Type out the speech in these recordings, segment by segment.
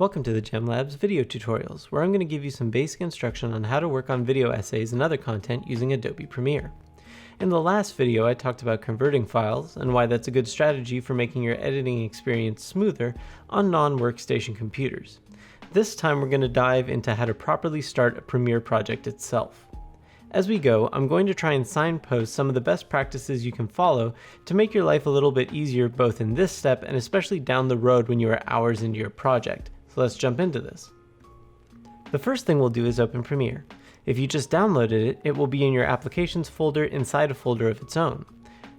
Welcome to the Gem Lab's video tutorials, where I'm going to give you some basic instruction on how to work on video essays and other content using Adobe Premiere. In the last video, I talked about converting files and why that's a good strategy for making your editing experience smoother on non-workstation computers. This time we're going to dive into how to properly start a Premiere project itself. As we go, I'm going to try and signpost some of the best practices you can follow to make your life a little bit easier both in this step and especially down the road when you are hours into your project. So let's jump into this. The first thing we'll do is open Premiere. If you just downloaded it, it will be in your Applications folder inside a folder of its own.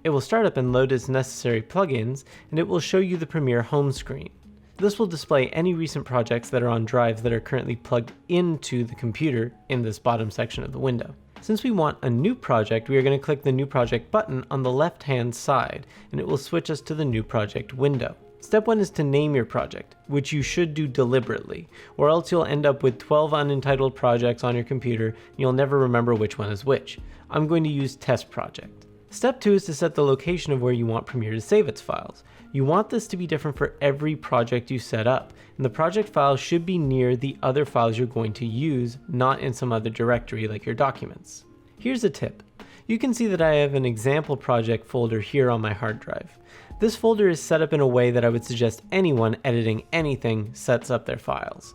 It will start up and load its necessary plugins, and it will show you the Premiere home screen. This will display any recent projects that are on drives that are currently plugged into the computer in this bottom section of the window. Since we want a new project, we are going to click the New Project button on the left-hand side, and it will switch us to the New Project window. Step 1 is to name your project, which you should do deliberately, or else you'll end up with 12 unentitled projects on your computer and you'll never remember which one is which. I'm going to use Test Project. Step 2 is to set the location of where you want Premiere to save its files. You want this to be different for every project you set up, and the project file should be near the other files you're going to use, not in some other directory like your documents. Here's a tip. You can see that I have an example project folder here on my hard drive. This folder is set up in a way that I would suggest anyone editing anything sets up their files.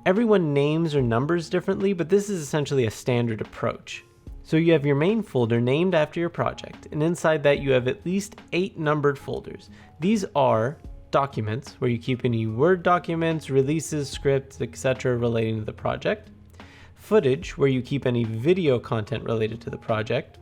Everyone names or numbers differently, but this is essentially a standard approach. So you have your main folder named after your project, and inside that you have at least 8 numbered folders. These are Documents, where you keep any Word documents, releases, scripts, etc. relating to the project. Footage, where you keep any video content related to the project.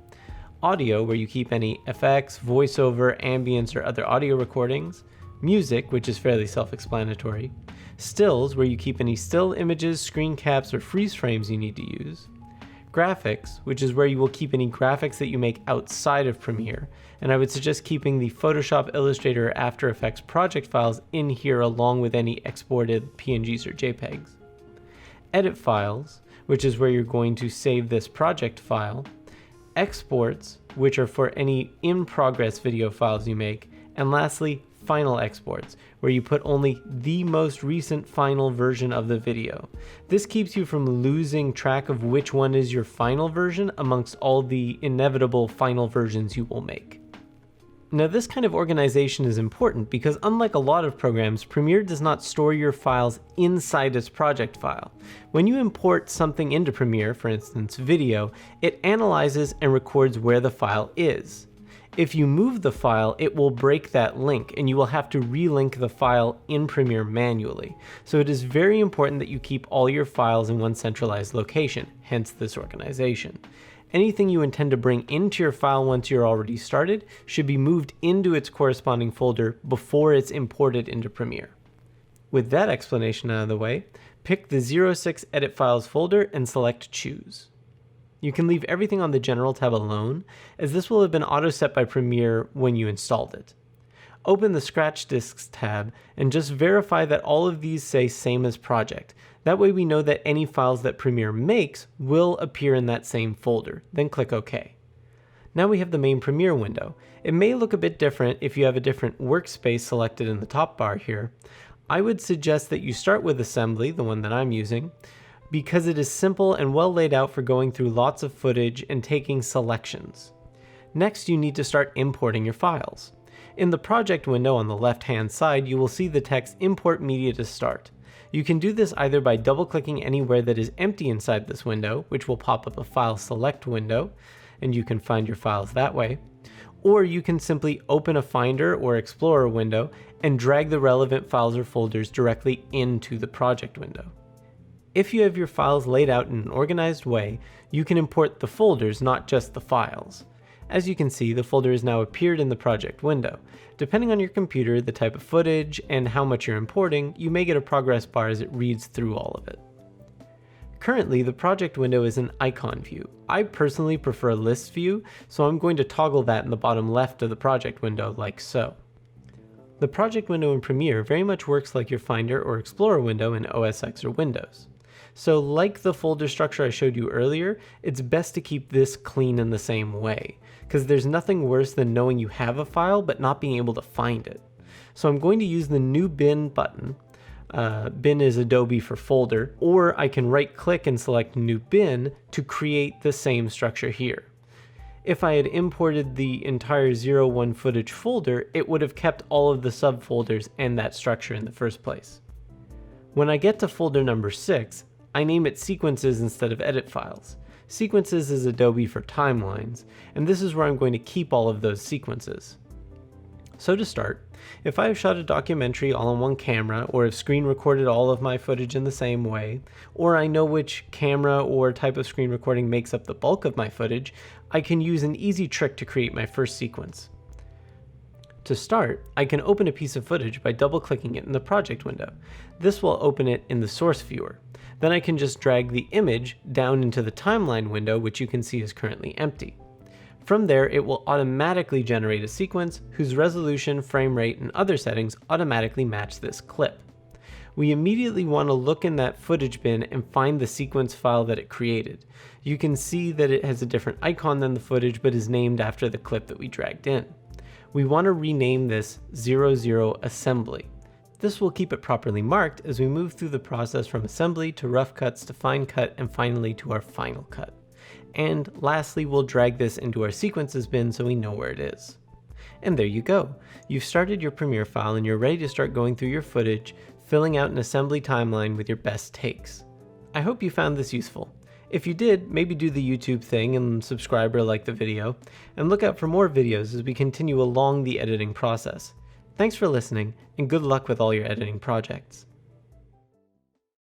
Audio, where you keep any effects, voiceover, ambience, or other audio recordings. Music, which is fairly self-explanatory. Stills, where you keep any still images, screen caps, or freeze frames you need to use. Graphics, which is where you will keep any graphics that you make outside of Premiere, and I would suggest keeping the Photoshop, Illustrator, or After Effects project files in here along with any exported PNGs or JPEGs. Edit files, which is where you're going to save this project file. Exports, which are for any in-progress video files you make. And lastly, final exports, where you put only the most recent final version of the video. This keeps you from losing track of which one is your final version amongst all the inevitable final versions you will make. Now, this kind of organization is important because unlike a lot of programs, Premiere does not store your files inside its project file. When you import something into Premiere, for instance video, it analyzes and records where the file is. If you move the file, it will break that link and you will have to relink the file in Premiere manually. So it is very important that you keep all your files in one centralized location, hence this organization. Anything you intend to bring into your file once you're already started should be moved into its corresponding folder before it's imported into Premiere. With that explanation out of the way, pick the 06 Edit Files folder and select Choose. You can leave everything on the General tab alone, as this will have been auto-set by Premiere when you installed it. Open the Scratch Disks tab and just verify that all of these say Same as Project. That way we know that any files that Premiere makes will appear in that same folder. Then click OK. Now we have the main Premiere window. It may look a bit different if you have a different workspace selected in the top bar here. I would suggest that you start with Assembly, the one that I'm using, because it is simple and well laid out for going through lots of footage and taking selections. Next, you need to start importing your files. In the project window on the left-hand side, you will see the text Import Media to Start. You can do this either by double-clicking anywhere that is empty inside this window, which will pop up a File Select window, and you can find your files that way. Or you can simply open a Finder or Explorer window and drag the relevant files or folders directly into the project window. If you have your files laid out in an organized way, you can import the folders, not just the files. As you can see, the folder has now appeared in the project window. Depending on your computer, the type of footage, and how much you're importing, you may get a progress bar as it reads through all of it. Currently, the project window is an icon view. I personally prefer a list view, so I'm going to toggle that in the bottom left of the project window like so. The project window in Premiere very much works like your Finder or Explorer window in OS X or Windows. So like the folder structure I showed you earlier, it's best to keep this clean in the same way, because there's nothing worse than knowing you have a file but not being able to find it. So I'm going to use the New Bin button bin is Adobe for folder, or I can right click and select new bin to create the same structure here. If I had imported the entire 01 footage folder, it would have kept all of the subfolders and that structure in the first place. When I get to folder number 6, I name it sequences instead of edit files. Sequences is Adobe for timelines, and this is where I'm going to keep all of those sequences. So to start, if I have shot a documentary all on one camera, or have screen recorded all of my footage in the same way, or I know which camera or type of screen recording makes up the bulk of my footage, I can use an easy trick to create my first sequence. To start, I can open a piece of footage by double-clicking it in the project window. This will open it in the source viewer. Then I can just drag the image down into the timeline window, which you can see is currently empty. From there, it will automatically generate a sequence whose resolution, frame rate, and other settings automatically match this clip. We immediately want to look in that footage bin and find the sequence file that it created. You can see that it has a different icon than the footage, but is named after the clip that we dragged in. We want to rename this 00 assembly. This will keep it properly marked as we move through the process from assembly to rough cuts to fine cut and finally to our final cut. And lastly, we'll drag this into our sequences bin so we know where it is. And there you go. You've started your Premiere file and you're ready to start going through your footage, filling out an assembly timeline with your best takes. I hope you found this useful. If you did, maybe do the YouTube thing and subscribe or like the video, and look out for more videos as we continue along the editing process. Thanks for listening, and good luck with all your editing projects.